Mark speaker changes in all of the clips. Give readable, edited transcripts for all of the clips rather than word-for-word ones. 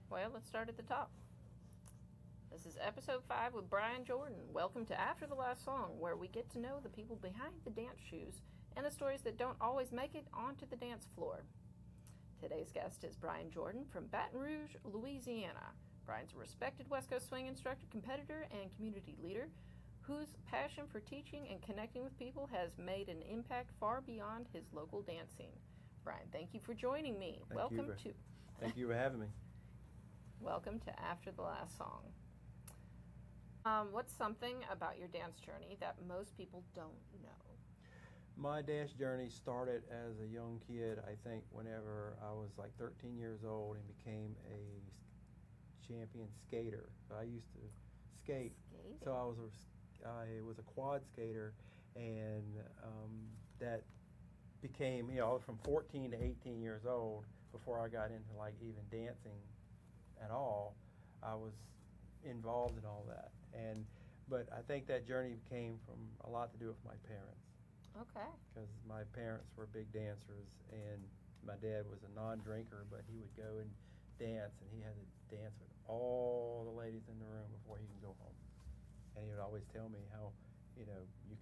Speaker 1: Well, let's start at the top. This is episode 5 with Bryan Jordan. Welcome to After the Last Song, where we get to know the people behind the dance shoes and the stories that don't always make it onto the dance floor. Today's guest is Bryan Jordan from Baton Rouge, Louisiana. Bryan's a respected West Coast swing instructor, competitor, and community leader whose passion for teaching and connecting with people has made an impact far beyond his local dance scene. Bryan, thank you for joining me.
Speaker 2: Thank you for having me.
Speaker 1: Welcome to After the Last Song. What's something about your dance journey that most people don't know?
Speaker 2: My dance journey started as a young kid, I think, whenever I was like 13 years old and became a champion skater. I used to skate.
Speaker 1: Skating.
Speaker 2: So I was a quad skater, and that became, from 14 to 18 years old, before I got into like even dancing at all, I was involved in all that. But I think that journey came from a lot to do with my parents.
Speaker 1: Okay.
Speaker 2: Because my parents were big dancers, and my dad was a non-drinker, but he would go and dance, and he had to dance with all the ladies in the room before he could go home. And he would always tell me how, you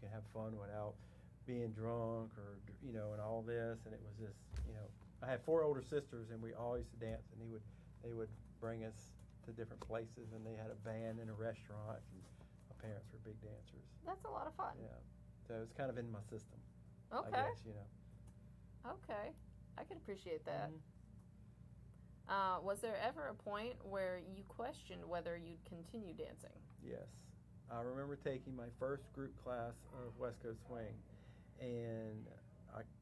Speaker 2: can have fun without being drunk or, and all this. And it was just, I had 4 older sisters, and we all used to dance, and they would bring us to different places, and they had a band and a restaurant, and my parents were big dancers.
Speaker 1: That's a lot of fun.
Speaker 2: Yeah. So it's kind of in my system.
Speaker 1: Okay.
Speaker 2: I guess,
Speaker 1: Okay. I can appreciate that.
Speaker 2: Mm-hmm.
Speaker 1: Was there ever a point where you questioned whether you'd continue dancing?
Speaker 2: Yes. I remember taking my first group class of West Coast Swing, and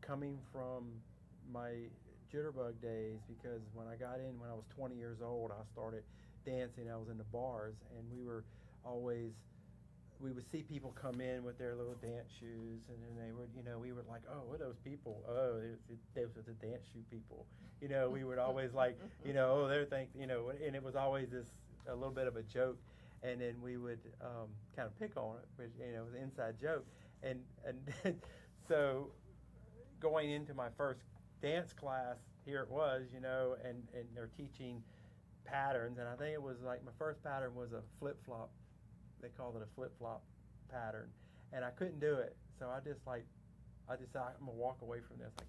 Speaker 2: coming from my jitterbug days, because when I got in when I was 20 years old, I started dancing. I was in the bars, and we would see people come in with their little dance shoes, and then they would, we were like, oh, what are those people? Oh, those are the dance shoe people. We would always like, oh, they're and it was always a little bit of a joke, and then we would kind of pick on it, which, it was an inside joke. And so going into my first dance class, here it was, and they're teaching patterns, and I think it was like my first pattern was a flip-flop. They called it a flip-flop pattern, and I couldn't do it. So I decided I'm gonna walk away from this. I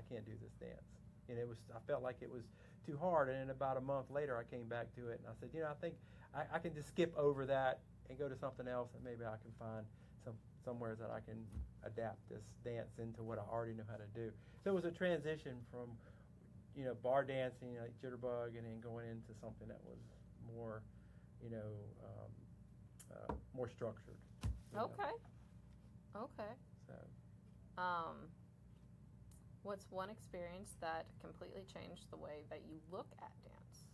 Speaker 2: can't do this dance. And I felt like it was too hard. And then about a month later, I came back to it, and I said, I think I can just skip over that and go to something else, and maybe I can find somewhere that I can adapt this dance into what I already know how to do. So it was a transition from, bar dancing like jitterbug, and then going into something that was more, more structured.
Speaker 1: Okay. Okay.
Speaker 2: So.
Speaker 1: What's one experience that completely changed the way that you look at dance?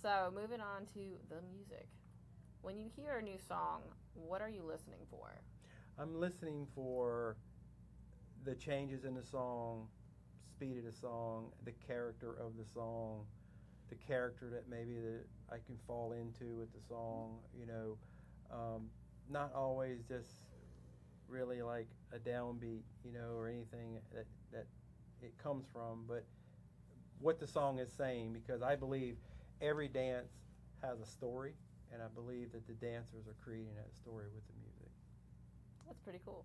Speaker 1: So moving on to the music. When you hear a new song, what are you listening for?
Speaker 2: I'm listening for the changes in the song, speed of the song, the character of the song, the character that maybe that I can fall into with the song, not always just really like a downbeat, or anything that it comes from, but what the song is saying, because I believe every dance has a story, and I believe that the dancers are creating that story with the music.
Speaker 1: That's pretty cool.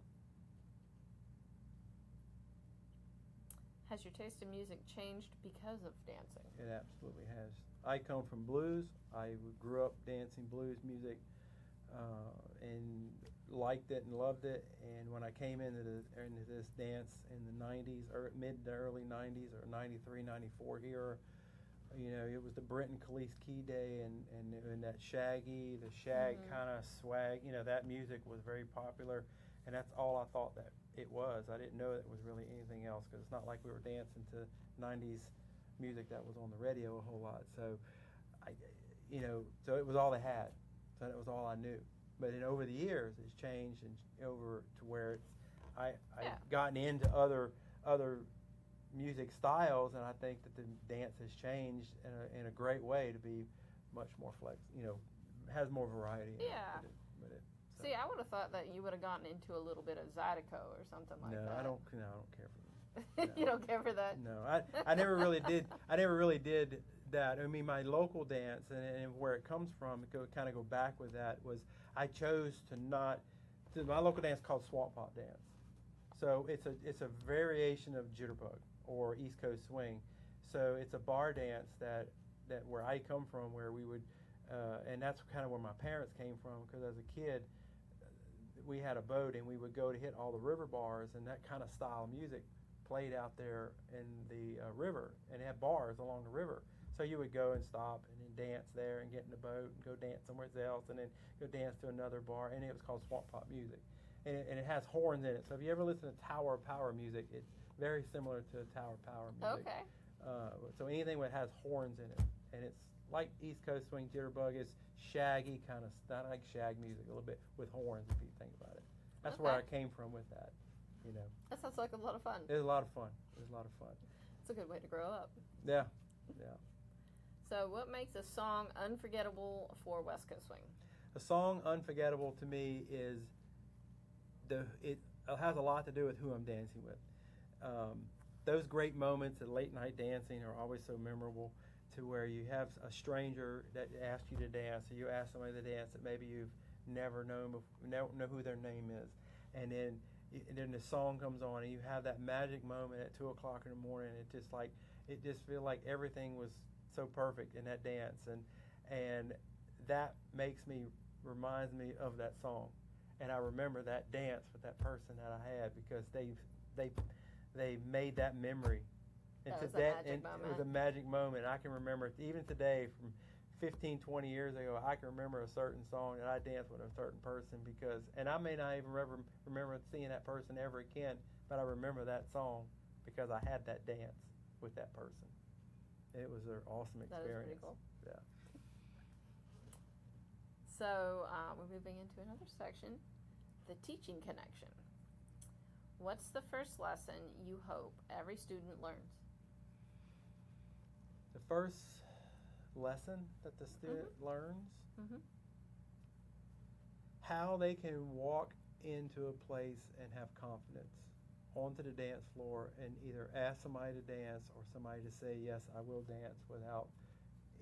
Speaker 1: Has your taste in music changed because of dancing?
Speaker 2: It absolutely has. I come from blues. I grew up dancing blues music, and liked it and loved it. And when I came into this dance in the 90s, or mid to early 90s, or 93, 94 era, it was the Brenton Kalisz Key Day, and that shaggy, the shag kind of swag, that music was very popular, and that's all I thought that it was. I didn't know it was really anything else, because it's not like we were dancing to 90s music that was on the radio a whole lot. So, so it was all they had. So that was all I knew. But then over the years, it's changed and over to where I've gotten into other music styles, and I think that the dance has changed in a great way to be much more has more variety.
Speaker 1: Yeah. See, I would have thought that you would have gotten into a little bit of Zydeco or something like that.
Speaker 2: No, I don't care for them.
Speaker 1: You don't care for that?
Speaker 2: No, I never really did. I never really did that. I mean, my local dance and where it comes from, kind of go back with that, was I chose to not. My local dance called Swamp Pot Dance. So it's a variation of jitterbug or East Coast swing. So it's a bar dance that where I come from, where we would, and that's kind of where my parents came from, because as a kid, we had a boat and we would go to hit all the river bars, and that kind of style of music played out there in the river, and it had bars along the river. So you would go and stop and then dance there and get in the boat and go dance somewhere else and then go dance to another bar, and it was called swamp pop music. And it has horns in it. So if you ever listen to Tower Power music, it's very similar to Tower Power music.
Speaker 1: Okay.
Speaker 2: So anything that has horns in it, and it's like East Coast swing jitterbug, is shaggy kind of, not like shag music, a little bit with horns if you think about it. That's where I came from with that, you know.
Speaker 1: That sounds like a lot of fun.
Speaker 2: It was a lot of fun. It was a lot of fun.
Speaker 1: It's a good way to grow up.
Speaker 2: Yeah, yeah.
Speaker 1: So what makes a song unforgettable for West Coast Swing?
Speaker 2: A song unforgettable to me is it has a lot to do with who I'm dancing with. Those great moments at late night dancing are always so memorable, to where you have a stranger that asks you to dance, or you ask somebody to dance that maybe you've never known before, never know who their name is, and then the song comes on and you have that magic moment at 2 o'clock in the morning. It just feels like everything was so perfect in that dance, and that reminds me of that song, and I remember that dance with that person that I had, because they made that memory. And
Speaker 1: it was
Speaker 2: a magic moment. I can remember it even today, from 15, 20 years ago. I can remember a certain song that I danced with a certain person, and I may not even remember seeing that person ever again, but I remember that song because I had that dance with that person. It was an awesome experience.
Speaker 1: That is pretty cool.
Speaker 2: Yeah.
Speaker 1: So we're moving into another section, the teaching connection. What's the first lesson you hope every student learns?
Speaker 2: The first lesson that the student learns, how they can walk into a place and have confidence onto the dance floor, and either ask somebody to dance or somebody to say, yes, I will dance, without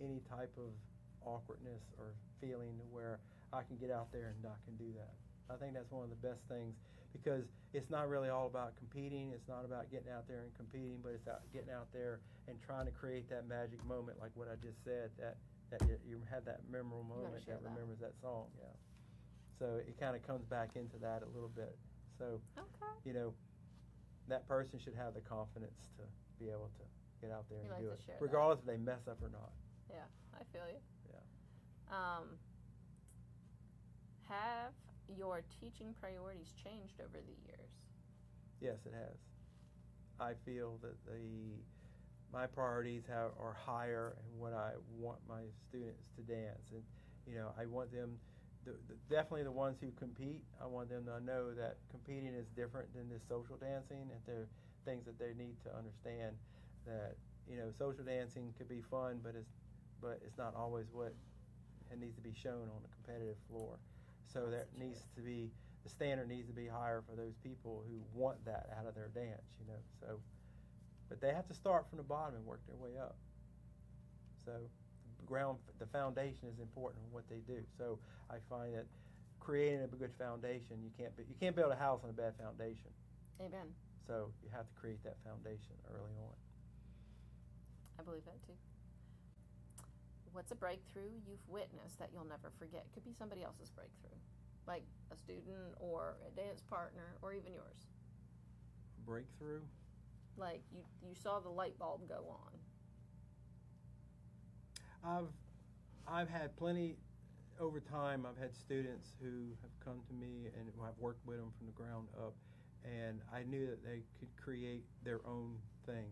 Speaker 2: any type of awkwardness or feeling to where I can get out there and I can do that. I think that's one of the best things, because it's not really all about competing. It's not about getting out there and competing, but it's getting out there and trying to create that magic moment, like what I just said, that you have that memorable moment that remembers that song. Yeah. So it kind of comes back into that a little bit. So, you know, that person should have the confidence to be able to get out there and do it, regardless if they mess up or not.
Speaker 1: Yeah, I feel you.
Speaker 2: Yeah.
Speaker 1: Have your teaching priorities changed over the years?
Speaker 2: Yes, it has. I feel that my priorities are higher in what I want my students to dance, and you know, I want them, definitely the ones who compete, I want them to know that competing is different than this social dancing, and there are things that they need to understand, that you know, social dancing could be fun, but it's not always what it needs to be shown on the competitive floor. So that needs to be, the standard needs to be higher for those people who want that out of their dance, you know. So, but they have to start from the bottom and work their way up. So the foundation is important in what they do. So I find that creating a good foundation, you can't build a house on a bad foundation.
Speaker 1: Amen.
Speaker 2: So you have to create that foundation early on.
Speaker 1: I believe that too. What's a breakthrough you've witnessed that you'll never forget? It could be somebody else's breakthrough, like a student or a dance partner or even yours.
Speaker 2: Breakthrough?
Speaker 1: Like you saw the light bulb go on.
Speaker 2: I've had plenty, over time, I've had students who have come to me and I've worked with them from the ground up, and I knew that they could create their own thing,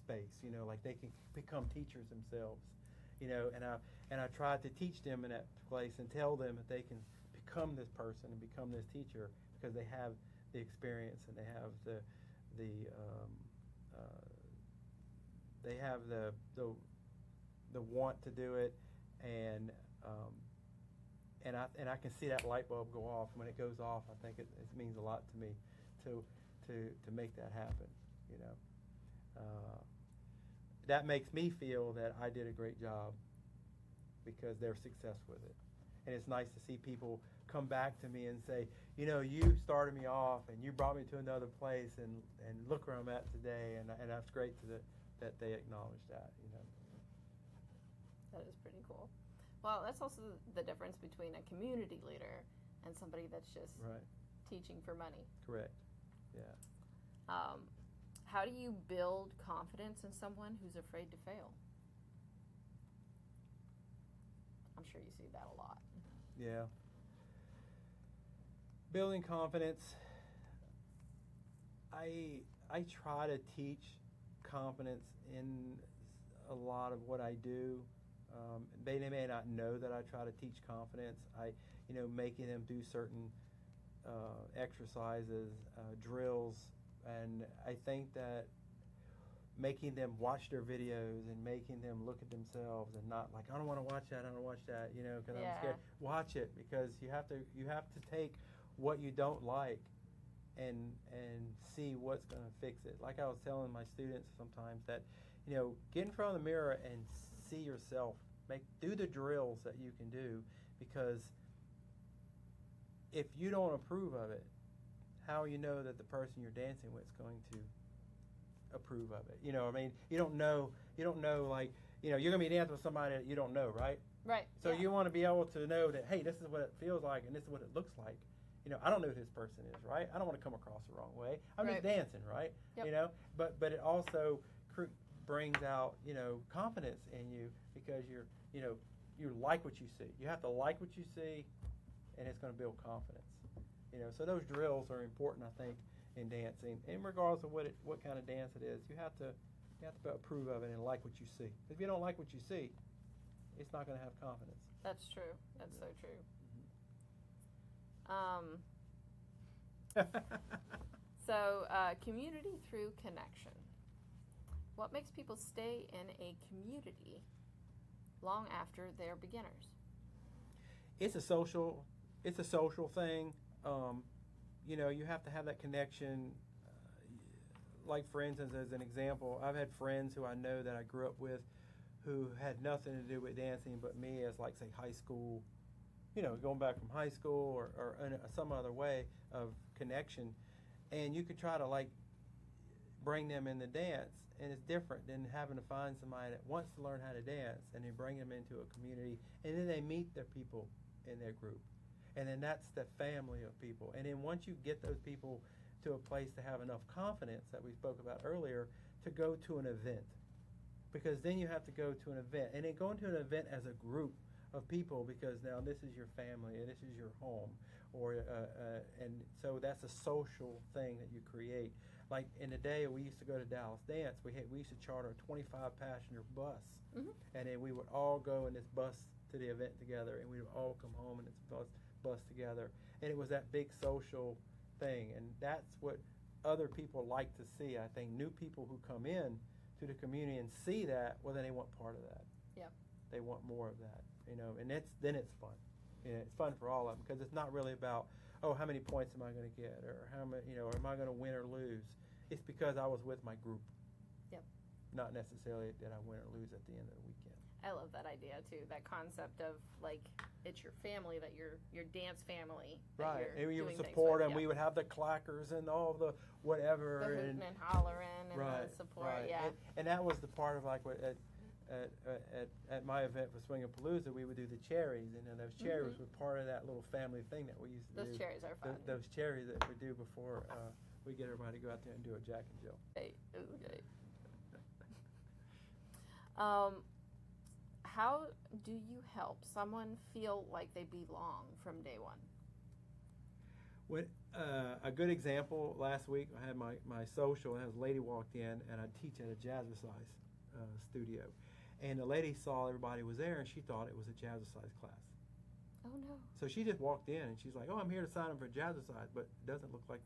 Speaker 2: space, you know, like they can become teachers themselves. You know, and I tried to teach them in that place and tell them that they can become this person and become this teacher, because they have the experience and they have the want to do it, and I can see that light bulb go off. When it goes off, I think it means a lot to me to make that happen. you know. That makes me feel that I did a great job because they're successful with it. And it's nice to see people come back to me and say, you know, you started me off and you brought me to another place, and look where I'm at today, and that's great that they acknowledge that, you know.
Speaker 1: That is pretty cool. Well, that's also the difference between a community leader and somebody that's just
Speaker 2: right.
Speaker 1: teaching for money.
Speaker 2: Correct. Yeah.
Speaker 1: How do you build confidence in someone who's afraid to fail? I'm sure you see that a lot.
Speaker 2: Yeah. Building confidence. I try to teach confidence in a lot of what I do. They may not know that I try to teach confidence. Making them do certain exercises, drills, and I think that making them watch their videos and making them look at themselves and not like, I don't want to watch that, because I'm scared. Watch it, because you have to take what you don't like and see what's going to fix it. Like I was telling my students sometimes that, get in front of the mirror and see yourself. Do the drills that you can do, because if you don't approve of it, how you know that the person you're dancing with is going to approve of it? You don't know, like, you're going to be dancing with somebody that you don't know, right?
Speaker 1: Right.
Speaker 2: So you want to be able to know that, hey, this is what it feels like and this is what it looks like. I don't know who this person is, right? I don't want to come across the wrong way. I'm just dancing, right?
Speaker 1: Yep.
Speaker 2: But it also brings out, confidence in you, because you like what you see. You have to like what you see, and it's going to build confidence. So those drills are important, I think, in dancing. And regardless of what kind of dance it is, you have to approve of it and like what you see. If you don't like what you see, it's not going to have confidence.
Speaker 1: That's true. That's so true. So community through connection. What makes people stay in a community long after they're beginners?
Speaker 2: It's a social thing. You have to have that connection. Like, for instance, as an example, I've had friends who I know that I grew up with who had nothing to do with dancing but me as, like, say, high school, going back from high school or in some other way of connection. And you could try to, like, bring them in the dance, and it's different than having to find somebody that wants to learn how to dance and then bring them into a community, and then they meet their people in their group. And then that's the family of people. And then once you get those people to a place to have enough confidence that we spoke about earlier to go to an event, because then you have to go to an event, and then go into an event as a group of people, because now this is your family and this is your home, and so that's a social thing that you create. Like in the day we used to go to Dallas Dance, we used to charter a 25-passenger bus, and then we would all go in this bus to the event together, and we would all come home in this bus together, and it was that big social thing. And that's what other people like to see. I think new people who come in to the community and see that, well, then they want part of that.
Speaker 1: Yep.
Speaker 2: They want more of that, and then it's fun. It's fun for all of them, because it's not really about, oh, how many points am I going to get, or how many, or am I going to win or lose? It's because I was with my group.
Speaker 1: Yep. Not
Speaker 2: necessarily that I win or lose at the end of the weekend.
Speaker 1: I love that idea too. That concept of, like, it's your family, that your dance family.
Speaker 2: Right, and we would support them.
Speaker 1: Yeah.
Speaker 2: We would have the clackers and all the whatever,
Speaker 1: the hooting and hollering and the support.
Speaker 2: Right.
Speaker 1: Yeah,
Speaker 2: and that was the part of, like, what at my event for Swingapalooza, we would do the cherries, and then those cherries were part of that little family thing that we used to do.
Speaker 1: Those cherries are fun.
Speaker 2: Those cherries that we do before we get everybody to go out there and do a Jack and Jill.
Speaker 1: It was great. How do you help someone feel like they belong from day one?
Speaker 2: A good example, last week I had my social, and a lady walked in, and I teach at a jazzercise studio. And the lady saw everybody was there, and she thought it was a jazzercise class.
Speaker 1: Oh, no.
Speaker 2: So she just walked in, and she's like, oh, I'm here to sign up for jazzercise, but it doesn't look like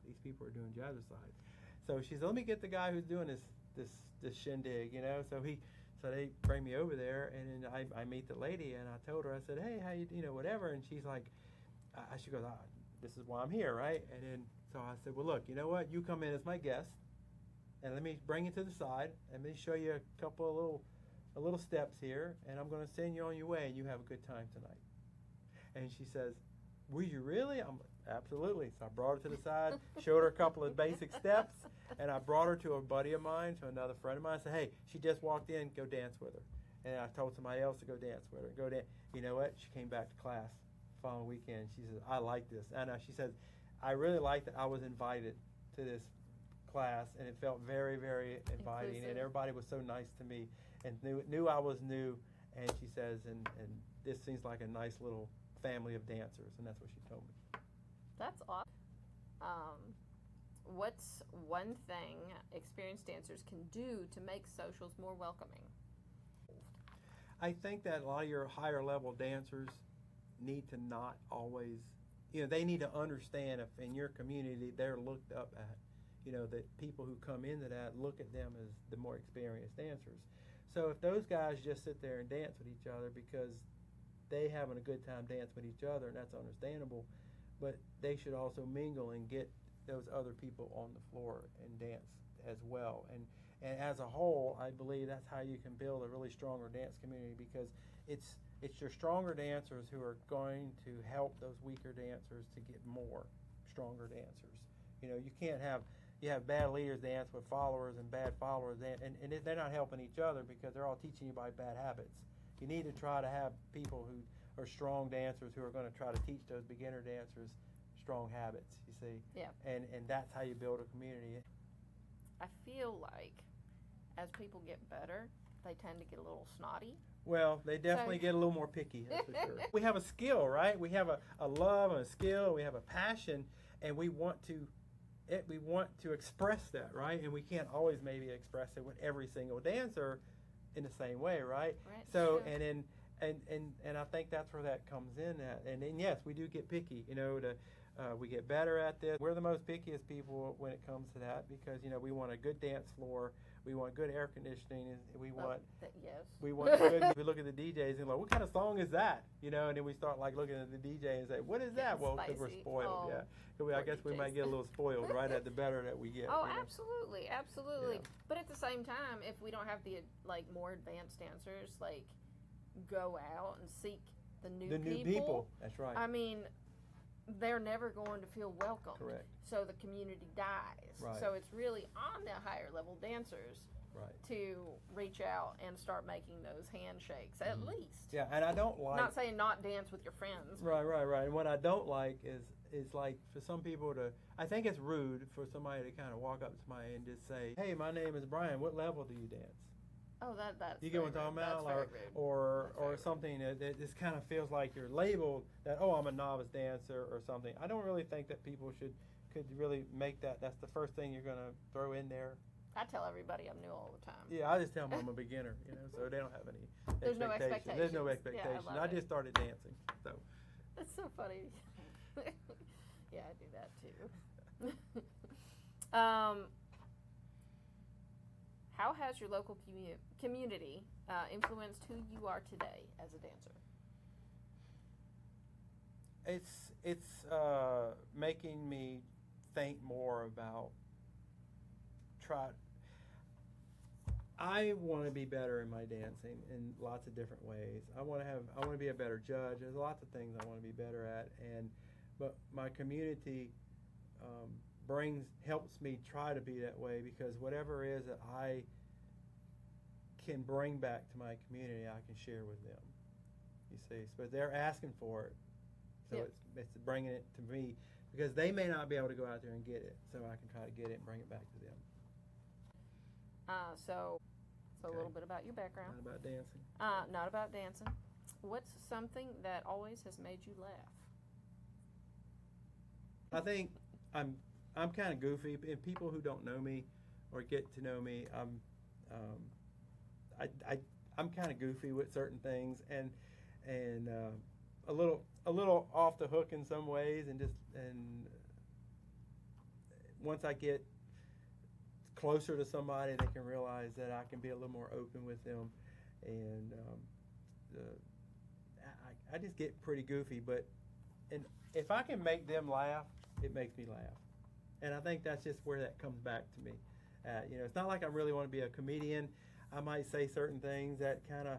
Speaker 2: these people are doing jazzercise. So she said, let me get the guy who's doing this shindig, So they bring me over there, and then I meet the lady, and I told her, I said, hey, how you, whatever. And she's like, she goes, this is why I'm here, right? And then, so I said, well, look, you know what? You come in as my guest, and let me bring you to the side. Let me show you a couple of little steps here, and I'm going to send you on your way, and you have a good time tonight. And she says, "Will you really?" I'm like, "Absolutely." So I brought her to the side, showed her a couple of basic steps, and I brought her to a buddy of mine, to another friend of mine. I said, "Hey, she just walked in. Go dance with her." And I told somebody else to go dance with her. Go dance. You know what? She came back to class the following weekend. She says, "I like this." And she says, "I really like that I was invited to this class, and it felt very, very inviting.
Speaker 1: Inclusive.
Speaker 2: And everybody was so nice to me, and knew I was new." And she says, and this seems like a nice little family of dancers, and that's what she told me.
Speaker 1: That's awesome. What's one thing experienced dancers can do to make socials more welcoming?
Speaker 2: I think that a lot of your higher level dancers need to not always, they need to understand if in your community they're looked up at, that people who come into that look at them as the more experienced dancers. So if those guys just sit there and dance with each other because they having a good time dancing with each other, and that's understandable, but they should also mingle and get those other people on the floor and dance as well. And as a whole, I believe that's how you can build a really stronger dance community, because it's your stronger dancers who are going to help those weaker dancers to get more stronger dancers. You can't have bad leaders dance with followers and bad followers dance, and they're not helping each other because they're all teaching you by bad habits. You need to try to have people who are strong dancers who are going to try to teach those beginner dancers strong habits, you see.
Speaker 1: Yeah.
Speaker 2: And that's how you build a community.
Speaker 1: I feel like as people get better, they tend to get a little snotty.
Speaker 2: Well, they definitely get a little more picky, that's for sure. We have a skill, right? We have a love and a skill. We have a passion, and we want to express that, right? And we can't always maybe express it with every single dancer in the same way, right?
Speaker 1: Right.
Speaker 2: So,
Speaker 1: sure.
Speaker 2: and I think that's where that comes in at. And then, yes, we do get picky, we get better at this. We're the most pickiest people when it comes to that, because we want a good dance floor, we want good air conditioning, and we want
Speaker 1: yes.
Speaker 2: we want good. We look at the DJs and like, what kind of song is that? And then we start like looking at the DJ and say, what is that? Well, because we're spoiled. I guess we might get a little spoiled, right? At the better that we get.
Speaker 1: Oh, absolutely.
Speaker 2: Yeah.
Speaker 1: But at the same time, if we don't have the more advanced dancers go out and seek the new
Speaker 2: people. That's right.
Speaker 1: I mean, they're never going to feel welcome.
Speaker 2: Correct.
Speaker 1: So the community dies.
Speaker 2: Right.
Speaker 1: So it's really on the higher level dancers to reach out and start making those handshakes, at least.
Speaker 2: Yeah, and I don't like...
Speaker 1: Not saying not dance with your friends.
Speaker 2: Right. And what I don't like is like for some people to... I think it's rude for somebody to kind of walk up to somebody and just say, "Hey, my name is Bryan. What level do you dance?"
Speaker 1: Oh, that's
Speaker 2: you get what I'm talking about?
Speaker 1: That's
Speaker 2: or something that just kind of feels like you're labeled that, oh, I'm a novice dancer or something. I don't really think that people could really make that's the first thing you're going to throw in there.
Speaker 1: I tell everybody I'm new all the time.
Speaker 2: Yeah, I just tell them I'm a beginner, so they don't have any
Speaker 1: There's
Speaker 2: expectations. There's no expectation.
Speaker 1: Yeah,
Speaker 2: I just started dancing, so.
Speaker 1: That's so funny. Yeah, I do that too. How has your local community influenced who you are today as a dancer?
Speaker 2: It's making me think more about I want to be better in my dancing in lots of different ways. I want to be a better judge. There's lots of things I want to be better at, but my community helps me try to be that way, because whatever it is that I can bring back to my community, I can share with them. You see, but they're asking for it, so it's bringing it to me, because they may not be able to go out there and get it, so I can try to get it and bring it back to them.
Speaker 1: So a little bit about your background.
Speaker 2: Not about dancing.
Speaker 1: Not about dancing. What's something that always has made you laugh?
Speaker 2: I think I'm kind of goofy, and people who don't know me or get to know me, I'm kind of goofy with certain things, and a little off the hook in some ways, and once I get closer to somebody, they can realize that I can be a little more open with them, and I just get pretty goofy, and if I can make them laugh, it makes me laugh. And I think that's just where that comes back to me. It's not like I really want to be a comedian. I might say certain things that kind of,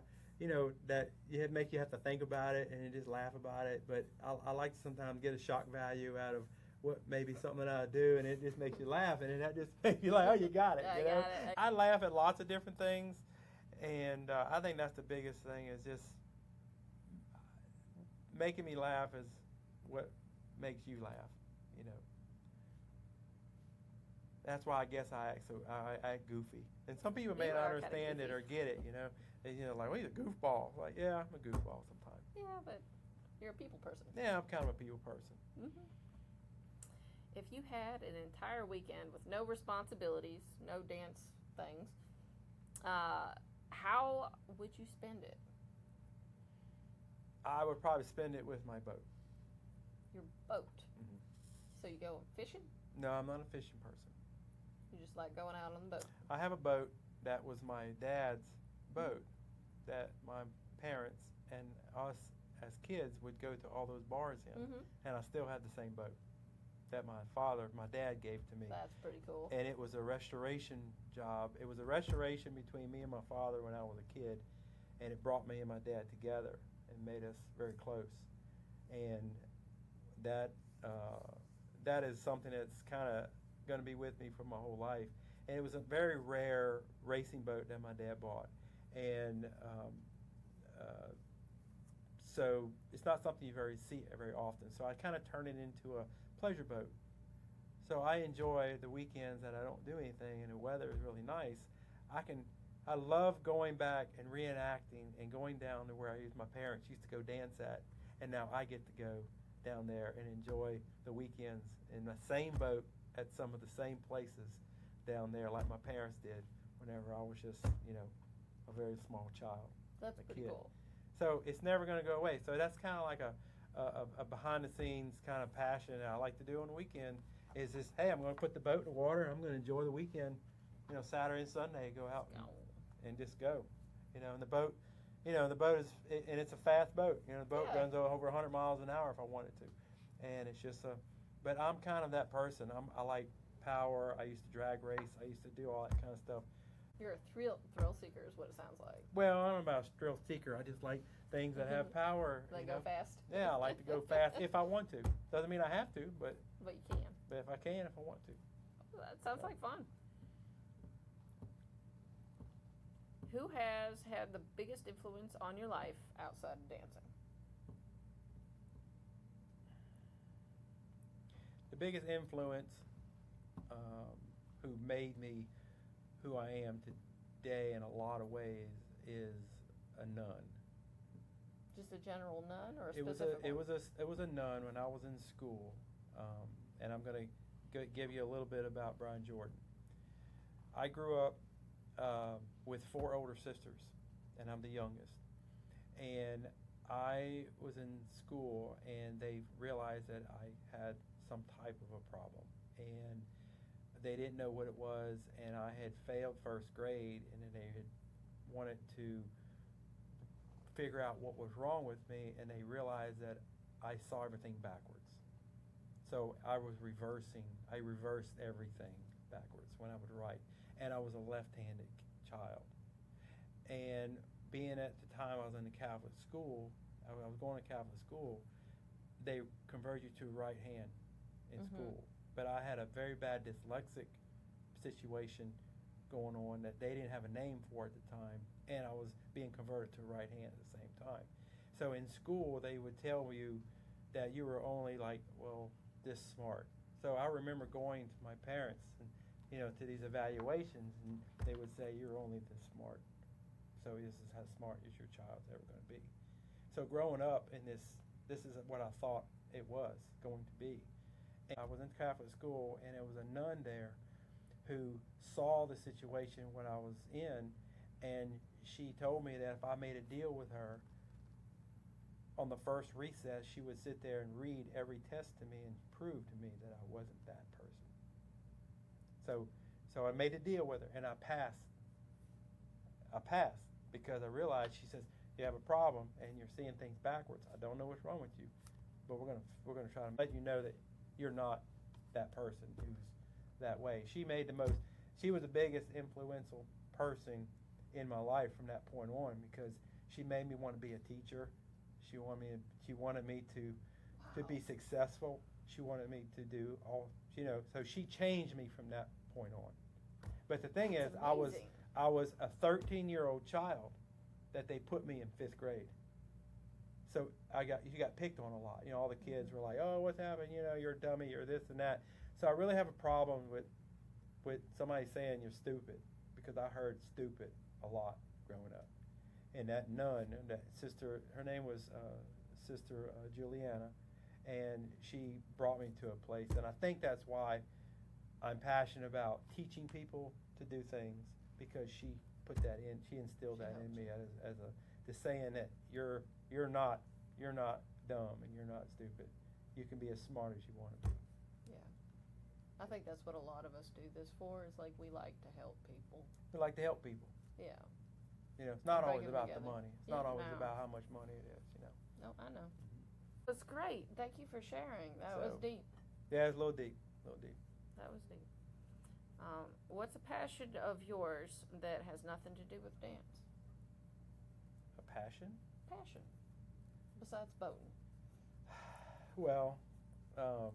Speaker 2: that make you have to think about it and just laugh about it. But I like to sometimes get a shock value out of what maybe something that I do, and it just makes you laugh, and that just makes you like, oh, you got it.
Speaker 1: Got it.
Speaker 2: I laugh at lots of different things, and I think that's the biggest thing is just making me laugh is what makes you laugh. That's why I guess I act goofy, and some people may not understand it or get it. Like, well, he's a goofball. Like, yeah, I'm a goofball sometimes.
Speaker 1: Yeah, but you're a people person.
Speaker 2: Yeah, I'm kind of a people person.
Speaker 1: Mm-hmm. If you had an entire weekend with no responsibilities, no dance things, how would you spend it?
Speaker 2: I would probably spend it with my boat.
Speaker 1: Your boat?
Speaker 2: Mm-hmm.
Speaker 1: So you go fishing?
Speaker 2: No, I'm not a fishing person.
Speaker 1: You just like going out on the boat?
Speaker 2: I have a boat that was my dad's boat that my parents and us as kids would go to all those bars in.
Speaker 1: Mm-hmm.
Speaker 2: And I still had the same boat that my dad gave to me.
Speaker 1: That's pretty cool.
Speaker 2: And it was a restoration job. It was a restoration between me and my father when I was a kid, and it brought me and my dad together and made us very close. And that is something that's kind of going to be with me for my whole life. And it was a very rare racing boat that my dad bought. And so it's not something you see very often. So I kind of turned it into a pleasure boat. So I enjoy the weekends that I don't do anything and the weather is really nice. I love going back and reenacting and going down to where my parents used to go dance at, and now I get to go down there and enjoy the weekends in the same boat at some of the same places down there like my parents did whenever I was just, a very small child.
Speaker 1: That's pretty
Speaker 2: kid.
Speaker 1: Cool.
Speaker 2: So it's never going to go away. So that's kind of like a behind-the-scenes kind of passion that I like to do on the weekend is just, hey, I'm going to put the boat in the water and I'm going to enjoy the weekend, Saturday and Sunday, go out and just go. And the boat, is, and it's a fast boat. The boat runs over 100 miles an hour if I wanted to. And it's just but I'm kind of that person. I like power. I used to drag race. I used to do all that kind of stuff.
Speaker 1: You're a thrill seeker is what it sounds like.
Speaker 2: Well, I'm about a thrill seeker. I just like things that have power.
Speaker 1: They go fast?
Speaker 2: Yeah, I like to go fast if I want to. Doesn't mean I have to, but
Speaker 1: you can.
Speaker 2: But if I can, if I want to.
Speaker 1: Well, that sounds like fun. Who has had the biggest influence on your life outside of dancing?
Speaker 2: The biggest influence who made me who I am today in a lot of ways is a nun.
Speaker 1: Just a general nun or a specific one?
Speaker 2: It was a nun when I was in school. And I'm going to give you a little bit about Bryan Jordan. I grew up with 4 older sisters, and I'm the youngest. And I was in school, and they realized that I had some type of a problem. And they didn't know what it was, and I had failed first grade, and then they had wanted to figure out what was wrong with me, and they realized that I saw everything backwards. So I reversed everything backwards when I would write. And I was a left-handed child. And being at the time I was in the Catholic school, I was going to Catholic school, they convert you to right hand in school. But I had a very bad dyslexic situation going on that they didn't have a name for at the time, and I was being converted to right hand at the same time. So in school, they would tell you that you were only this smart. So I remember going to my parents and, to these evaluations, and they would say, you're only this smart. So this is how smart as your child's ever going to be. So growing up in this is what I thought it was going to be. And I was in Catholic school, and there was a nun there who saw the situation when I was in, and she told me that if I made a deal with her on the first recess, she would sit there and read every test to me and prove to me that I wasn't that person. So I made a deal with her, and I passed. I passed because I realized, she says, you have a problem, and you're seeing things backwards. I don't know what's wrong with you, but we're gonna try to let you know that you're not that person who's that way. She made the most she was the biggest influential person in my life from that point on, because she made me want to be a teacher. She wanted me to be successful. She wanted me to do all, so she changed me from that point on. But the thing is, I was a 13-year-old child that they put me in 5th grade. So you got picked on a lot. All the kids were like, "Oh, what's happened? You're a dummy, you're this and that." So I really have a problem with somebody saying you're stupid, because I heard stupid a lot growing up. And that nun, that sister, her name was Sister Juliana, and she brought me to a place. And I think that's why I'm passionate about teaching people to do things, because she put that in. She instilled that in me as the saying that you're not dumb and you're not stupid. You can be as smart as you want to be.
Speaker 1: Yeah, I think that's what a lot of us do this for. Is like we like to help people.
Speaker 2: We like to help people.
Speaker 1: Yeah.
Speaker 2: It's not always about the money. It's not always about how much money it is.
Speaker 1: No, I know. That's great. Thank you for sharing. That was deep.
Speaker 2: Yeah, it's a little deep.
Speaker 1: That was deep. What's a passion of yours that has nothing to do with dance?
Speaker 2: A passion?
Speaker 1: Passion. Besides boating.
Speaker 2: Well, I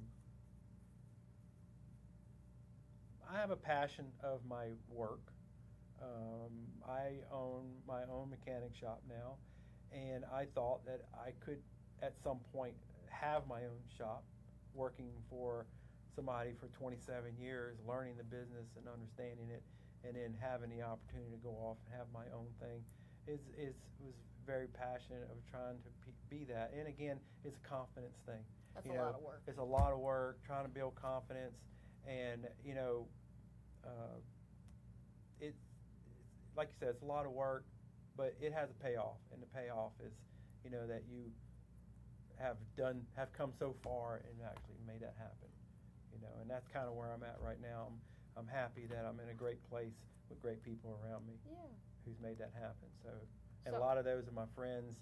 Speaker 2: have a passion of my work. I own my own mechanic shop now, and I thought that I could at some point have my own shop, working for somebody for 27 years, learning the business and understanding it, and then having the opportunity to go off and have my own thing was very passionate of trying to be that. And again, it's a confidence thing.
Speaker 1: That's a lot of work.
Speaker 2: It's a lot of work trying to build confidence, and it, like you said, it's a lot of work, but it has a payoff, and the payoff is, that you have come so far and actually made that happen, and that's kind of where I'm at right now. I'm happy that I'm in a great place with great people around me.
Speaker 1: Yeah.
Speaker 2: Who's made that happen. So a lot of those are my friends,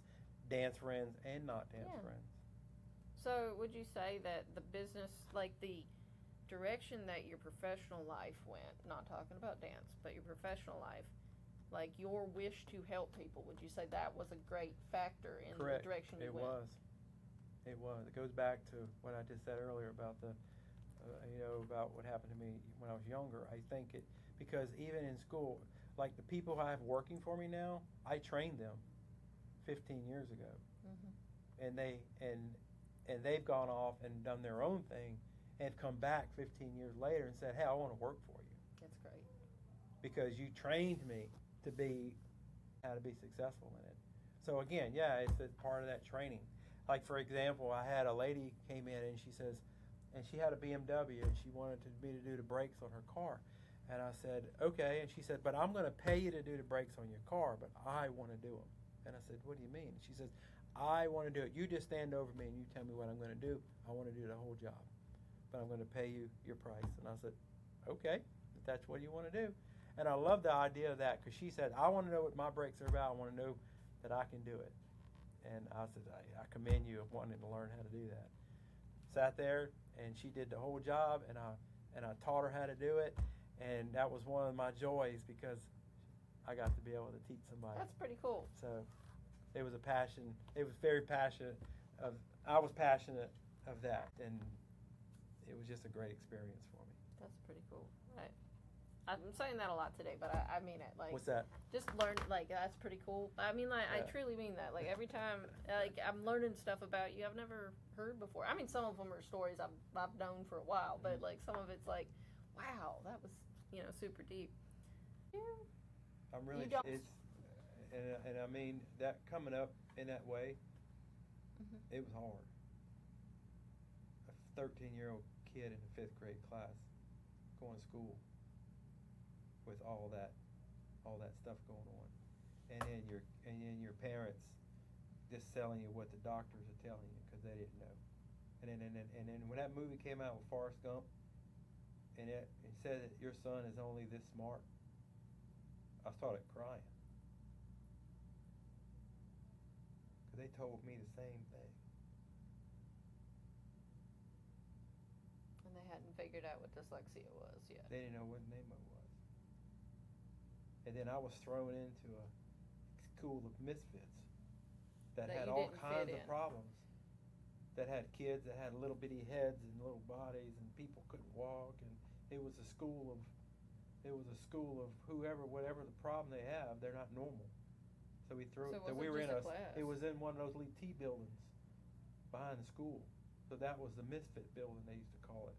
Speaker 2: dance friends and not dance friends.
Speaker 1: So would you say that the business, like the direction that your professional life went, not talking about dance, but your professional life, like your wish to help people, would you say that was a great factor in
Speaker 2: Correct.
Speaker 1: The direction you went?
Speaker 2: It was. It goes back to what I just said earlier about about what happened to me when I was younger. I think because even in school, like the people I have working for me now, I trained them 15 years ago, and they've gone off and done their own thing, and come back 15 years later and said, "Hey, I want to work for you."
Speaker 1: That's great.
Speaker 2: Because you trained me to be how to be successful in it. So again, it's a part of that training. Like for example, I had a lady came in and she says, and she had a BMW and she wanted me to do the brakes on her car. And I said, okay. And she said, but I'm going to pay you to do the brakes on your car, but I want to do them. And I said, what do you mean? And she says, I want to do it. You just stand over me and you tell me what I'm going to do. I want to do the whole job, but I'm going to pay you your price. And I said, okay, if that's what you want to do. And I love the idea of that, because she said, I want to know what my brakes are about. I want to know that I can do it. And I said, I commend you of wanting to learn how to do that. Sat there, and she did the whole job, and I taught her how to do it. And that was one of my joys, because I got to be able to teach somebody.
Speaker 1: That's pretty cool.
Speaker 2: So it was a passion. It was very passionate. I was passionate of that, and it was just a great experience for me.
Speaker 1: That's pretty cool. Right. I'm saying that a lot today, but I mean it. Like,
Speaker 2: what's that?
Speaker 1: Just learn. Like, that's pretty cool. I mean, like, I truly mean that. Like, every time, like, I'm learning stuff about you I've never heard before. I mean, some of them are stories I've known for a while, but like some of it's like, wow, that was super deep. Yeah.
Speaker 2: I'm really. And I mean that coming up in that way, it was hard. A 13-year-old kid in the 5th grade class, going to school with all that stuff going on, and then your parents just telling you what the doctors are telling you because they didn't know, and then when that movie came out with Forrest Gump, and it said that your son is only this smart, I started crying, because they told me the same thing.
Speaker 1: And they hadn't figured out what dyslexia was yet.
Speaker 2: They didn't know what name it was. And then I was thrown into a school of misfits that had
Speaker 1: you
Speaker 2: all
Speaker 1: didn't
Speaker 2: kinds
Speaker 1: fit
Speaker 2: of
Speaker 1: in.
Speaker 2: problems. That had kids that had little bitty heads and little bodies, and people couldn't walk, and it was a school of whoever, whatever the problem they have, they're not normal. So we threw.
Speaker 1: So
Speaker 2: we were in
Speaker 1: a class?
Speaker 2: It was in one of those little T buildings behind the school. So that was the misfit building, they used to call it.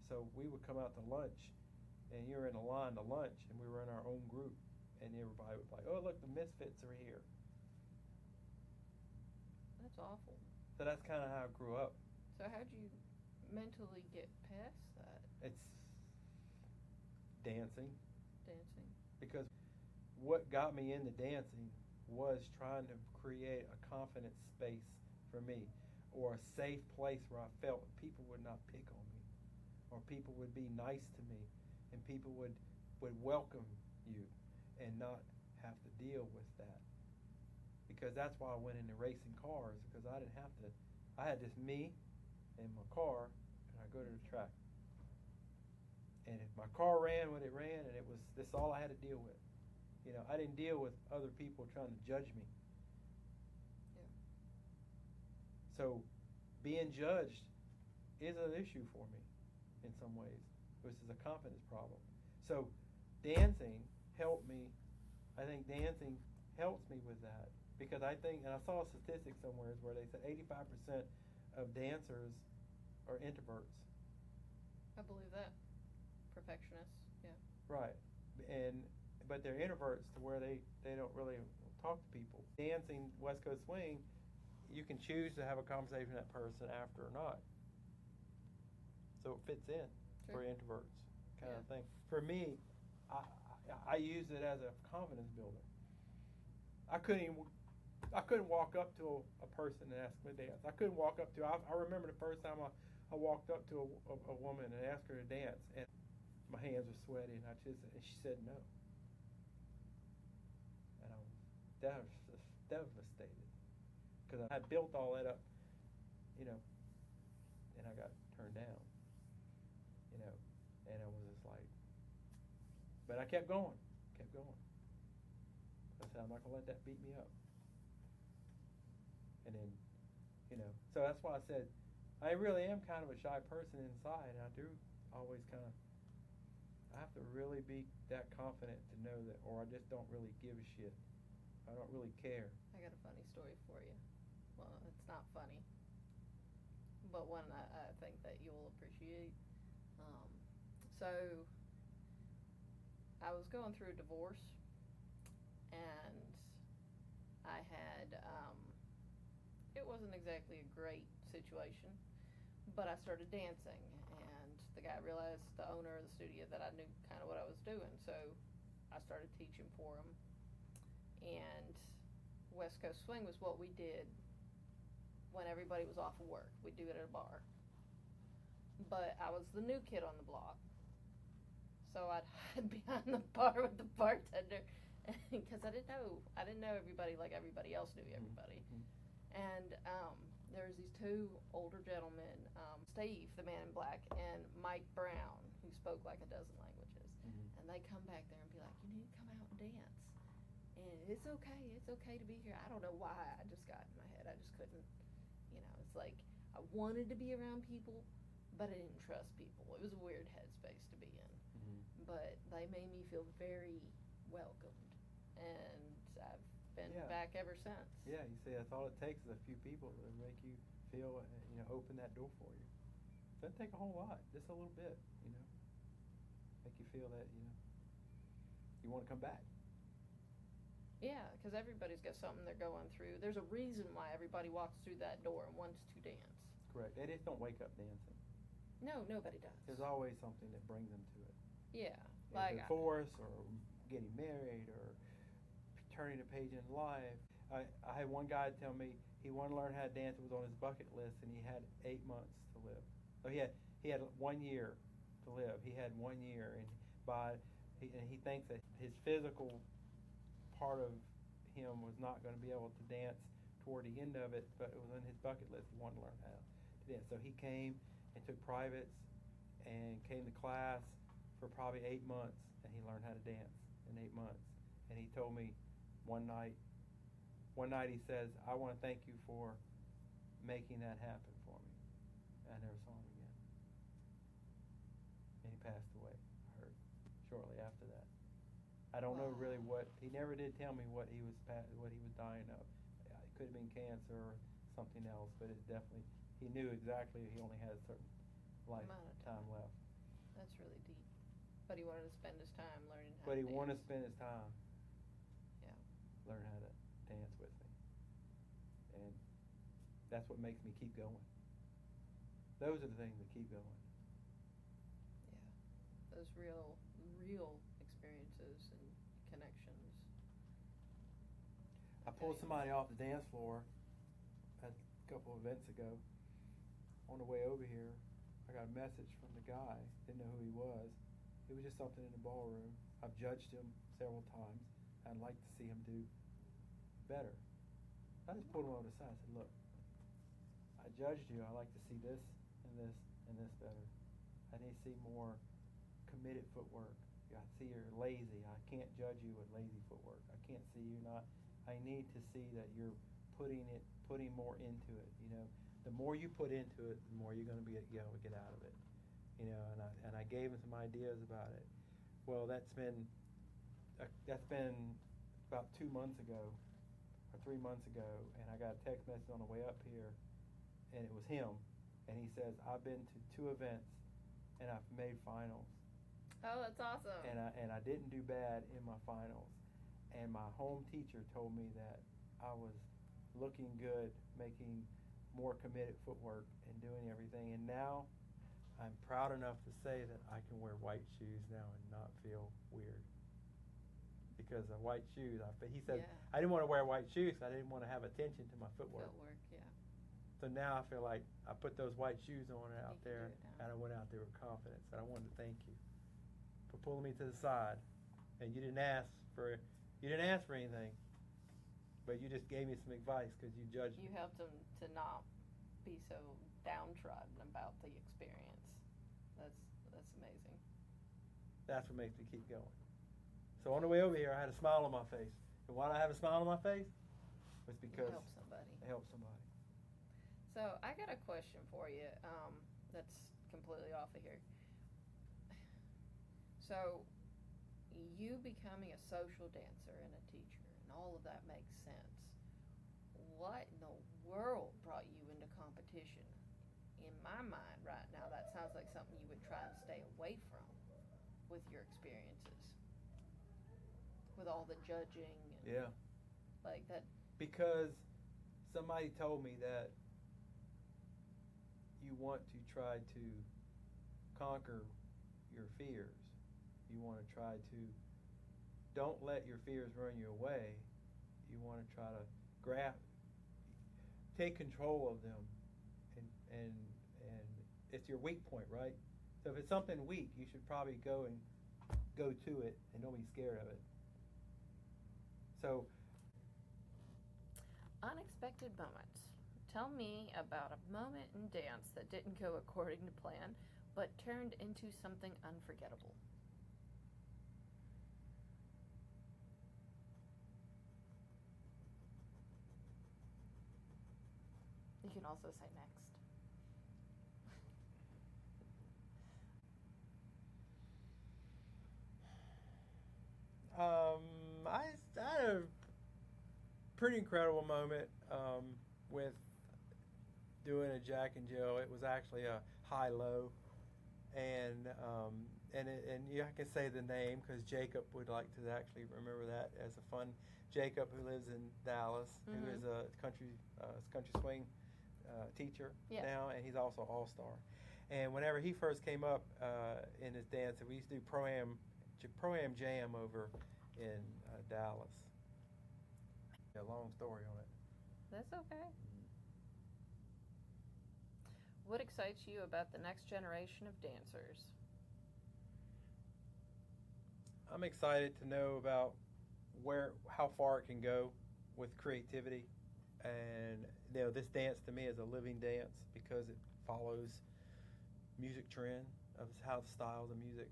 Speaker 2: So we would come out to lunch, and you were in a line to lunch, and we were in our own group, and everybody would be like, "Oh, look, the misfits are here."
Speaker 1: That's awful.
Speaker 2: So that's kind of how I grew up.
Speaker 1: So how'd you mentally get past that?
Speaker 2: It's dancing.
Speaker 1: Dancing.
Speaker 2: Because what got me into dancing was trying to create a confident space for me, or a safe place where I felt people would not pick on me, or people would be nice to me, and people would welcome you and not have to deal with that. Because that's why I went into racing cars, because I didn't have to. I had just me and my car, and I go to the track. And if my car ran when it ran, and that's all I had to deal with. You know, I didn't deal with other people trying to judge me.
Speaker 1: Yeah.
Speaker 2: So being judged is an issue for me in some ways, which is a confidence problem. So dancing helped me. I think dancing helps me with that, because I think, and I saw a statistic somewhere where they said 85% of dancers are introverts.
Speaker 1: I believe that. Perfectionists, yeah.
Speaker 2: Right. But they're introverts to where they don't really talk to people. Dancing West Coast Swing, you can choose to have a conversation with that person after or not. So it fits in for introverts kind of thing. For me, I use it as a confidence builder. I couldn't walk up to a person and ask them to dance. I couldn't walk up to. I remember the first time I walked up to a woman and asked her to dance, and my hands were sweaty, and and she said no. And I was devastated, because I built all that up, and I got turned down, and I was just like, but I kept going. I said, I'm not gonna let that beat me up. And then, so that's why I said, I really am kind of a shy person inside, and I do always I have to really be that confident to know that, or I just don't really give a shit. I don't really care.
Speaker 1: I got a funny story for you. Well, it's not funny, but one I think that you'll appreciate. So I was going through a divorce, and I had, it wasn't exactly a great situation, but I started dancing, and the guy realized, the owner of the studio, that I knew kind of what I was doing, so I started teaching for him. And West Coast Swing was what we did when everybody was off of work. We'd do it at a bar. But I was the new kid on the block, so I'd hide behind the bar with the bartender, because I didn't know everybody like everybody else knew everybody.
Speaker 2: Mm-hmm.
Speaker 1: And there was these two older gentlemen, Steve, the man in black, and Mike Brown, who spoke like a dozen languages.
Speaker 2: Mm-hmm.
Speaker 1: And they come back there and be like, you need to come out and dance. And it's okay to be here. I don't know why. I just got in my head. I just couldn't, it's like I wanted to be around people, but I didn't trust people. It was a weird headspace to be in.
Speaker 2: Mm-hmm.
Speaker 1: But they made me feel very welcomed, and I've been back ever since.
Speaker 2: Yeah, you see, that's all it takes is a few people to make you feel, open that door for you. It doesn't take a whole lot, just a little bit, make you feel that, you want to come back.
Speaker 1: Yeah, because everybody's got something they're going through. There's a reason why everybody walks through that door and wants to dance.
Speaker 2: Correct. They just don't wake up dancing.
Speaker 1: No, nobody does.
Speaker 2: There's always something that brings them to it.
Speaker 1: Yeah.
Speaker 2: Like divorce, or getting married, or turning a page in life. I had one guy tell me he wanted to learn how to dance. It was on his bucket list, and he had 8 months to live. So he had 1 year to live. He had 1 year, and he thinks that his physical part of him was not going to be able to dance toward the end of it, but it was on his bucket list. He wanted to learn how to dance. So he came and took privates and came to class for probably 8 months, and he learned how to dance in 8 months. and he told me one night he says, I want to thank you for making that happen for me. I never saw him again. And he passed away, I heard, shortly after that. I don't know really he never did tell me what he was dying of. It could have been cancer or something else, but it definitely, he knew exactly he only had a certain lifetime left.
Speaker 1: That's really deep. But he wanted to spend his time learning how to dance.
Speaker 2: But he wanted to spend his time.
Speaker 1: Yeah.
Speaker 2: Learn how to dance with me. And that's what makes me keep going. Those are the things that keep going.
Speaker 1: Yeah. Those real experiences and connections.
Speaker 2: I pulled somebody off the dance floor a couple of events ago. On the way over here, I got a message from the guy. Didn't know who he was. It was just something in the ballroom. I've judged him several times. I'd like to see him do better. I just pulled him over the side and said, look, I judged you. I like to see this and this and this better. I need to see more committed footwork. I see you're lazy. I can't judge you with lazy footwork. I can't see you not. I need to see that you're putting more into it. You know, the more you put into it, the more you're going to be able to get out of it. You know, and I gave him some ideas about it. Well, that's been about 2 months ago or 3 months ago, and I got a text message on the way up here, and it was him, and he says, I've been to 2 events, and I've made finals.
Speaker 1: Oh, that's awesome.
Speaker 2: And I didn't do bad in my finals. And my home teacher told me that I was looking good, making more committed footwork and doing everything. And now I'm proud enough to say that I can wear white shoes now and not feel weird. Because of white shoes. He said, yeah. I didn't want to wear white shoes. I didn't want to have attention to my footwork.
Speaker 1: Yeah.
Speaker 2: So now I feel like I put those white shoes on out there, and I went out there with confidence. And I wanted to thank you for pulling me to the side. And you didn't ask for anything, but you just gave me some advice because you judged me.
Speaker 1: You helped him to not be so downtrodden about the experience. That's amazing.
Speaker 2: That's what makes me keep going. So on the way over here, I had a smile on my face. And why did I have a smile on my face? Was because
Speaker 1: it helped somebody.
Speaker 2: It helped somebody.
Speaker 1: So I got a question for you that's completely off of here. So you becoming a social dancer and a teacher and all of that makes sense. What in the world brought you into competition? In my mind right now, that sounds like something you would try and stay away from with your experiences. With all the judging and like that.
Speaker 2: Because somebody told me that you want to try to conquer your fears. You want to try to, don't let your fears run you away. You want to try to take control of them, and it's your weak point, right? So if it's something weak, you should probably go to it and don't be scared of it. So,
Speaker 1: unexpected moments. Tell me about a moment in dance that didn't go according to plan, but turned into something unforgettable. You can also say next.
Speaker 2: I had a pretty incredible moment with doing a Jack and Jill. It was actually a high-low, and I can say the name because Jacob would like to actually remember that as a fun. Jacob, who lives in Dallas, who is a country swing teacher now, and he's also all-star. And whenever he first came up in his dance, we used to do Pro-Am Jam over in Dallas. A long story on it.
Speaker 1: That's okay. What excites you about the next generation of dancers?
Speaker 2: I'm excited to know about how far it can go with creativity, and this dance to me is a living dance because it follows music trend of how the styles of music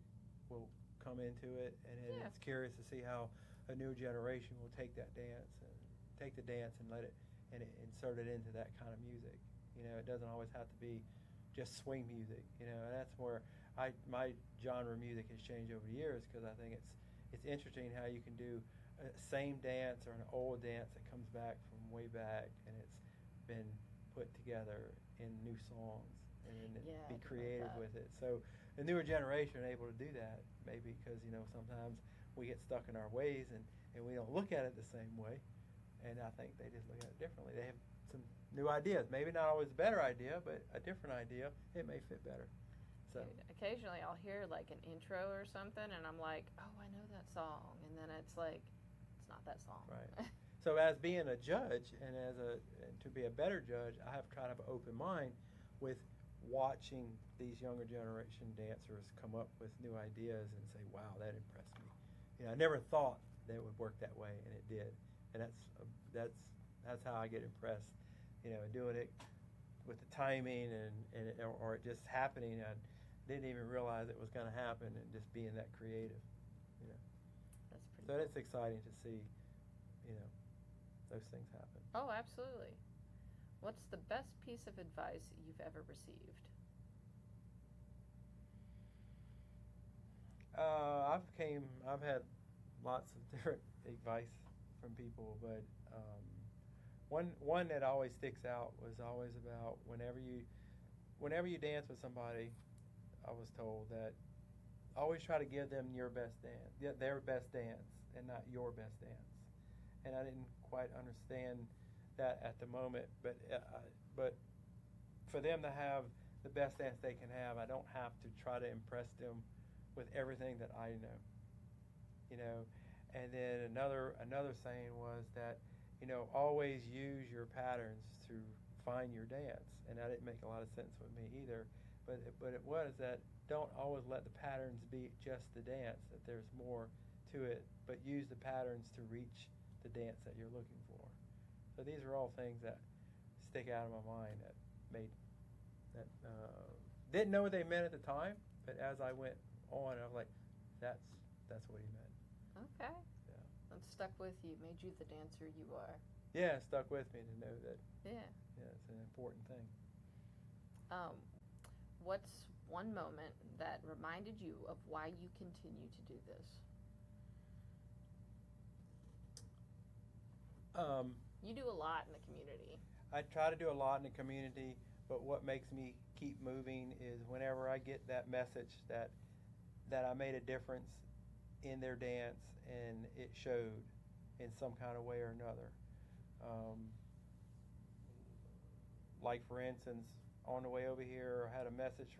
Speaker 2: will come into it, and it's curious to see how a new generation will take that dance and take the dance and let it and insert it into that kind of music. It doesn't always have to be just swing music. And that's where my genre of music has changed over the years, because I think it's interesting how you can do a same dance or an old dance that comes back from way back, and it's been put together in new songs and be creative with it. So the newer generation are able to do that, maybe because sometimes we get stuck in our ways and we don't look at it the same way, and I think they just look at it differently. They have some new ideas, maybe not always a better idea, but a different idea. It may fit better. So
Speaker 1: occasionally I'll hear like an intro or something, and I'm like, oh, I know that song, and then it's like, it's not that song.
Speaker 2: Right. So as being a judge and to be a better judge, I have kind of an open mind with watching these younger generation dancers come up with new ideas and say, wow, that impressed me. I never thought that it would work that way, and it did. And that's how I get impressed. Doing it with the timing or it just happening. I didn't even realize it was going to happen, and just being that creative.
Speaker 1: That's pretty.
Speaker 2: So cool. It's exciting to see, those things happen.
Speaker 1: Oh, absolutely. What's the best piece of advice you've ever received?
Speaker 2: I've had lots of different advice from people, but one that always sticks out was always about whenever you dance with somebody, I was told that always try to give them your best dance, their best dance, and not your best dance. And I didn't quite understand that at the moment, but for them to have the best dance they can have, I don't have to try to impress them with everything that I know. And then another saying was that, always use your patterns to find your dance. And that didn't make a lot of sense with me either. But it was that don't always let the patterns be just the dance, that there's more to it, but use the patterns to reach the dance that you're looking for. So these are all things that stick out of my mind that didn't know what they meant at the time, but as I went on, I was like, that's what he meant.
Speaker 1: Okay.
Speaker 2: Yeah.
Speaker 1: That stuck with you, made you the dancer you are.
Speaker 2: Yeah, it stuck with me to know that.
Speaker 1: Yeah.
Speaker 2: Yeah, it's an important thing.
Speaker 1: What's one moment that reminded you of why you continue to do this? You do a lot in the community.
Speaker 2: I try to do a lot in the community, but what makes me keep moving is whenever I get that message that I made a difference in their dance, and it showed in some kind of way or another. Like for instance, on the way over here, I had a message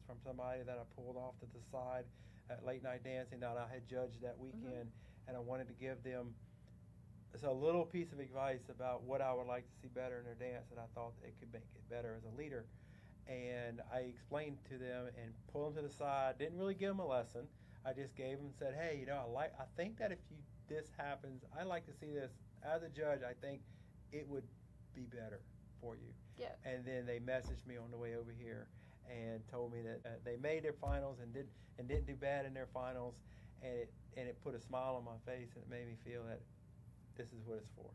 Speaker 2: from somebody that I pulled off to the side at late night dancing that I had judged that weekend, and I wanted to give them a little piece of advice about what I would like to see better in their dance, and I thought it could make it better as a leader. And I explained to them and pulled them to the side. Didn't really give them a lesson. I just gave them and said, hey, I think that if this happens, I like to see this as a judge. I think it would be better for you.
Speaker 1: Yeah.
Speaker 2: And then they messaged me on the way over here and told me that they made their finals and didn't do bad in their finals, and it put a smile on my face, and it made me feel that this is what it's for.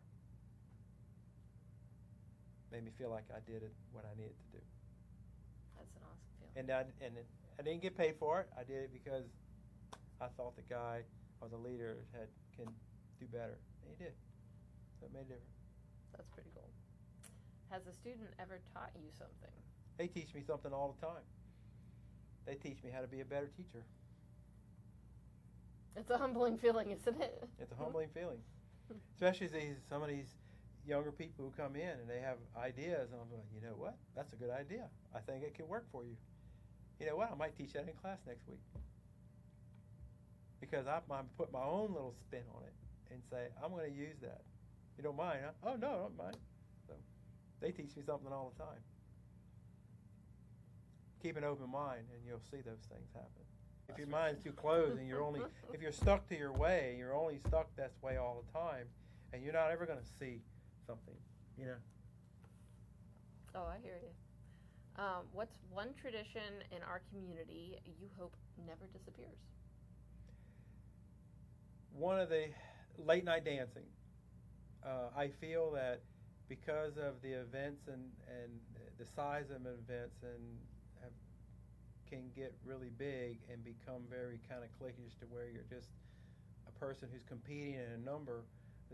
Speaker 2: Made me feel like I did what I needed to do.
Speaker 1: That's an awesome feeling.
Speaker 2: And I didn't get paid for it. I did it because I thought the guy or the leader can do better, and he did. So it made a difference.
Speaker 1: That's pretty cool. Has a student ever taught you something?
Speaker 2: They teach me something all the time. They teach me how to be a better teacher.
Speaker 1: It's a humbling feeling, isn't it?
Speaker 2: It's a humbling feeling. Especially some of these younger people who come in and they have ideas, and I'm like, you know what? That's a good idea. I think it can work for you. You know what? I might teach that in class next week. Because I might put my own little spin on it and say, I'm going to use that. You don't mind, huh? Oh, no, I don't mind. So they teach me something all the time. Keep an open mind, and you'll see those things happen. If your mind's too closed and if you're stuck to your way, you're only stuck that way all the time, and you're not ever going to see something,
Speaker 1: Oh, I hear you. What's one tradition in our community you hope never disappears?
Speaker 2: One of the late night dancing. I feel that because of the events and the size of events and can get really big and become very kind of cliquish to where you're just a person who's competing in a number,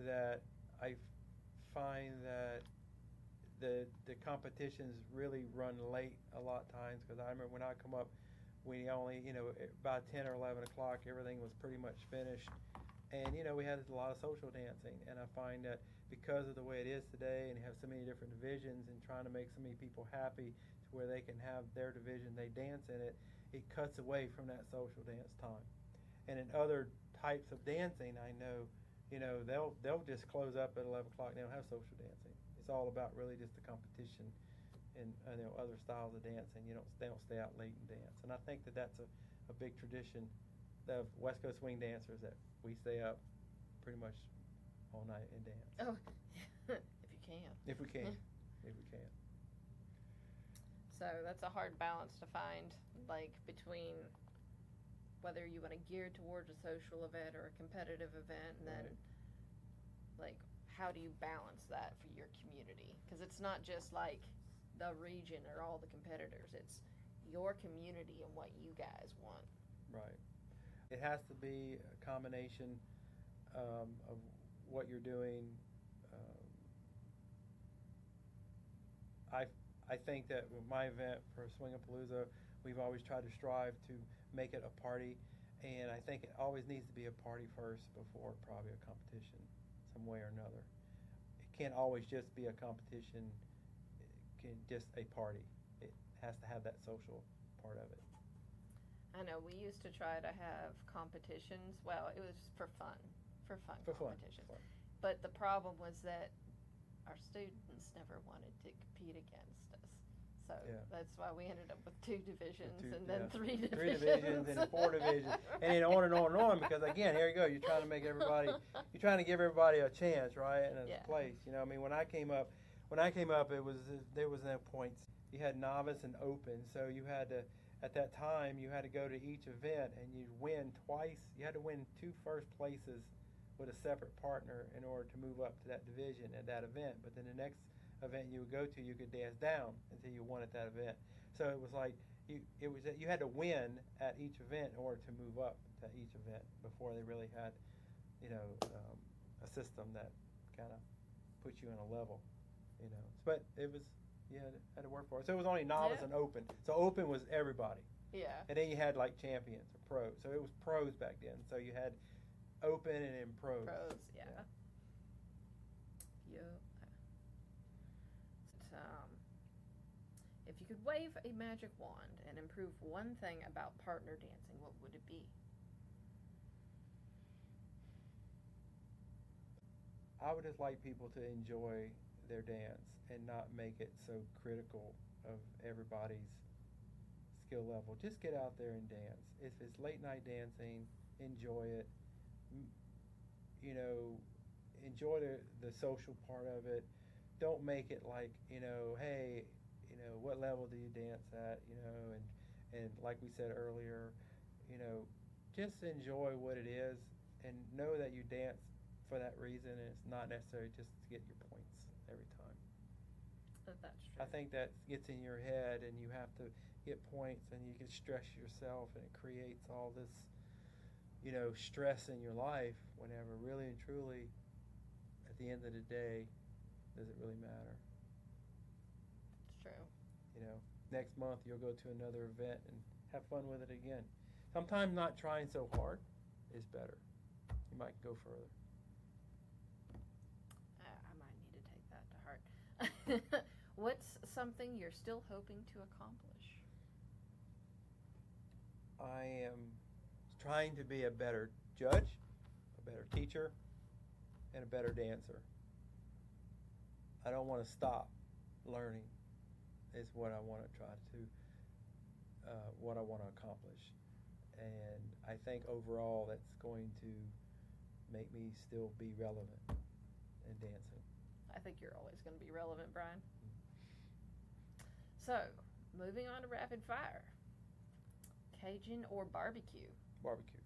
Speaker 2: that I find that the competitions really run late a lot of times, because I remember when I come up, we only, by 10 or 11 o'clock, everything was pretty much finished. And, we had a lot of social dancing. And I find that because of the way it is today, and you have so many different divisions and trying to make so many people happy to where they can have their division, they dance in it, it cuts away from that social dance time. And in other types of dancing, I know, they'll just close up at 11 o'clock. They don't have social dancing. It's all about really just the competition and other styles of dancing. They don't stay out late and dance. And I think that that's a big tradition of West Coast swing dancers, that we stay up pretty much all night and dance.
Speaker 1: Oh, if you can.
Speaker 2: If we can. If we can.
Speaker 1: So that's a hard balance to find, like, between whether you want to gear towards a social event or a competitive event, and then, like, how do you balance that for your community? Because it's not just like the region or all the competitors. It's your community and what you guys want.
Speaker 2: Right. It has to be a combination of what you're doing. I think that with my event for Swingapalooza, we've always tried to strive to make it a party, and I think it always needs to be a party first before probably a competition, some way or another. It can't always just be a competition. It can just a party. It has to have that social part of it.
Speaker 1: I know we used to try to have competitions. Well, it was for fun competitions.
Speaker 2: Fun.
Speaker 1: But the problem was that our students never wanted to compete against us. So that's why we ended up with 2 divisions and then 3 divisions.
Speaker 2: 3 divisions and 4 divisions. And then on and on and on, because again, here you go, you're trying to give everybody a chance, right? And a place. I mean, when I came up, there was no points. You had novice and open, so you had to, at that time, you had to go to each event and you'd win twice. You had to win 2 first places with a separate partner in order to move up to that division at that event. But then the next event you would go to, you could dance down until you won at that event. So it was like you had to win at each event in order to move up to each event before they really had, a system that kind of put you in a level, But it was, you had to work for it. So it was only novice and open. So open was everybody.
Speaker 1: Yeah.
Speaker 2: And then you had like champions or pros. So it was pros back then. So you had open and then pros.
Speaker 1: Pros, yeah. If you could wave a magic wand and improve one thing about partner dancing, what would it be?
Speaker 2: I would just like people to enjoy their dance and not make it so critical of everybody's skill level. Just get out there and dance. If it's late night dancing, enjoy it. Enjoy the social part of it. Don't make it like, hey, what level do you dance at, and like we said earlier, just enjoy what it is and know that you dance for that reason, and it's not necessarily just to get your points every time.
Speaker 1: That's true.
Speaker 2: I think that gets in your head, and you have to get points, and you can stress yourself, and it creates all this, stress in your life, whenever really and truly, at the end of the day, does it really matter?
Speaker 1: It's true.
Speaker 2: Next month you'll go to another event and have fun with it again. Sometimes not trying so hard is better. You might go further.
Speaker 1: I might need to take that to heart. What's something you're still hoping to accomplish?
Speaker 2: I am trying to be a better judge, a better teacher, and a better dancer. I don't want to stop learning is what I want to try to, what I want to accomplish. And I think overall that's going to make me still be relevant in dancing.
Speaker 1: I think you're always going to be relevant, Bryan. So, moving on to rapid fire. Cajun or barbecue?
Speaker 2: Barbecue.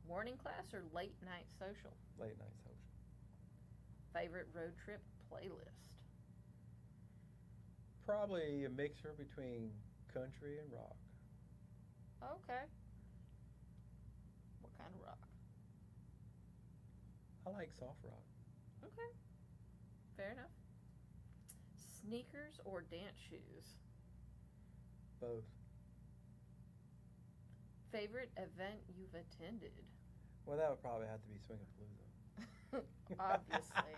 Speaker 1: Morning class or late night social?
Speaker 2: Late night social.
Speaker 1: Favorite road trip playlist?
Speaker 2: Probably a mixture between country and rock.
Speaker 1: Okay. What kind of rock?
Speaker 2: I like soft rock.
Speaker 1: Okay. Fair enough. Sneakers or dance shoes?
Speaker 2: Both. Favorite
Speaker 1: event you've attended?
Speaker 2: Well, that would probably have to be Swingapalooza.
Speaker 1: Obviously.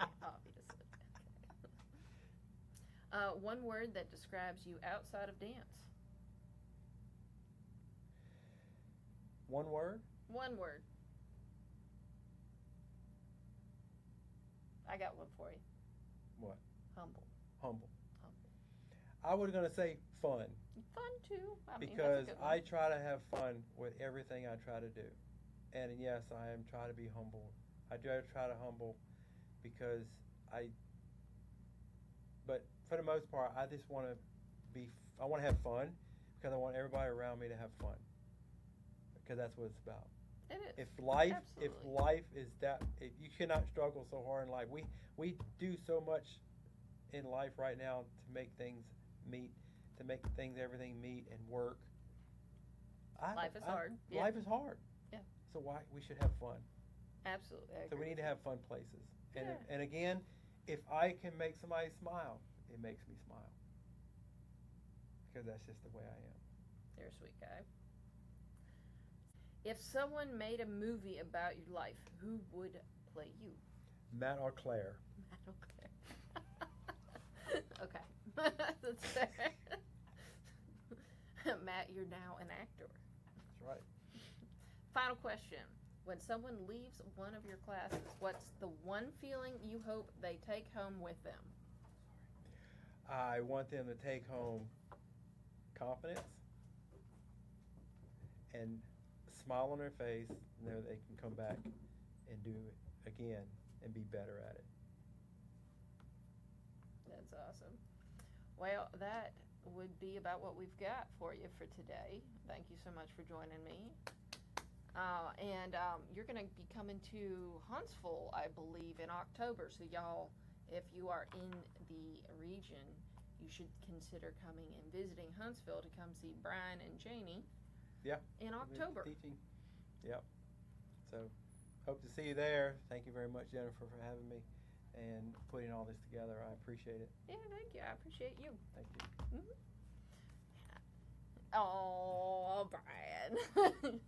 Speaker 1: One word that describes you outside of dance?
Speaker 2: One word?
Speaker 1: One word. I got one for you.
Speaker 2: What?
Speaker 1: Humble.
Speaker 2: Humble. I was going to say fun.
Speaker 1: Fun too.
Speaker 2: Because I try to have fun with everything I try to do. And yes, I am trying to be humble. I do try to humble because but for the most part, I just want to I want to have fun because I want everybody around me to have fun. Because that's what it's about.
Speaker 1: It is.
Speaker 2: If life is that, if you cannot struggle so hard in life. We do so much in life right now to make things everything meet and work.
Speaker 1: Life is hard.
Speaker 2: Life is hard.
Speaker 1: Yeah.
Speaker 2: So we should have fun.
Speaker 1: Absolutely.
Speaker 2: So we need to have fun places. And
Speaker 1: yeah.
Speaker 2: And again, if I can make somebody smile, it makes me smile. Because that's just the way I am.
Speaker 1: You're a sweet guy. If someone made a movie about your life, who would play you?
Speaker 2: Matt or Claire.
Speaker 1: Matt or Claire. Okay. That's fair. Matt, you're now an actor.
Speaker 2: That's right.
Speaker 1: Final question. When someone leaves one of your classes, what's the one feeling you hope they take home with them?
Speaker 2: I want them to take home confidence and smile on their face, and know they can come back and do it again and be better at it.
Speaker 1: That's awesome. Well, that would be about what we've got for you for today. Thank you so much for joining me. And you're going to be coming to Huntsville, I believe, in October. So y'all, if you are in the region, you should consider coming and visiting Huntsville to come see Bryan and Janie.
Speaker 2: Yeah.
Speaker 1: In October.
Speaker 2: Teaching. Yep. So hope to see you there. Thank you very much, Jennifer, for having me and putting all this together. I appreciate it.
Speaker 1: Yeah, thank you. I appreciate you.
Speaker 2: Thank you.
Speaker 1: Mm-hmm. Oh, Bryan.